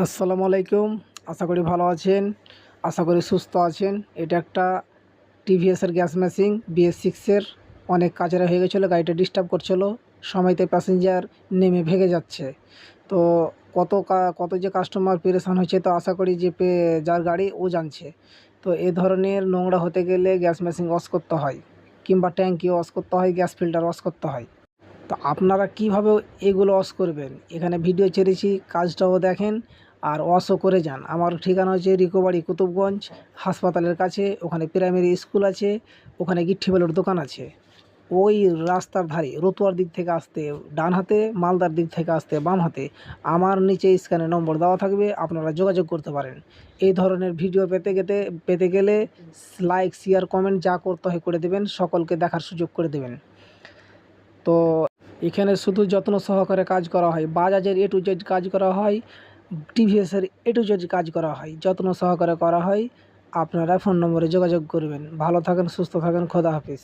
আসসালামু আলাইকুম। আশা করি ভালো আছেন, আশা করি সুস্থ আছেন। এটা একটা টিভিএসের গ্যাস মেশিন BS6-এর। অনেক কাজের হয়ে গেছিলো, গাড়িটা ডিস্টার্ব করছিল, সময়তে প্যাসেঞ্জার নেমে ভেগে যাচ্ছে। তো কত যে কাস্টমার পেরেশান হয়েছে, তো আশা করি যে যার গাড়ি ও জানছে। তো এ ধরনের নোংরা হতে গেলে গ্যাস মেশিন ওয়াশ করতে হয়, কিংবা ট্যাঙ্কি ওয়াশ করতে হয়, গ্যাস ফিল্টার ওয়াশ করতে হয়। তো আপনারা কীভাবে এগুলো ওয়াশ করবেন, এখানে ভিডিও ছেড়েছি, কাজটাও দেখেন আর ওয়াশও করে যান। আমার ঠিকানা হচ্ছে রিকোবাড়ি কুতুবগঞ্জ হাসপাতালের কাছে। ওখানে প্রাইমারি স্কুল আছে, ওখানে গিট্টি বেলুর দোকান আছে। ওই রাস্তার ধারে রতুয়ার দিক থেকে আসতে ডান হাতে, মালদার দিক থেকে আসতে বাম হাতে। আমার নিচে স্ক্যানে নম্বর দেওয়া থাকবে, আপনারা যোগাযোগ করতে পারেন। এই ধরনের ভিডিও পেতে গেলে লাইক, শেয়ার, কমেন্ট যা করতে হয় করে দেবেন, সকলকে দেখার সুযোগ করে দেবেন। তো এখানে শুধু যত্ন সহকারে কাজ করা হয়, বাজাজের A to Z কাজ করা হয়, টিভিএসের A to Z কাজ করা হয়, যত্ন সহকারে করা হয়। আপনারা ফোন নম্বরে যোগাযোগ করবেন। ভালো থাকেন, সুস্থ থাকেন, খোদা হাফিজ।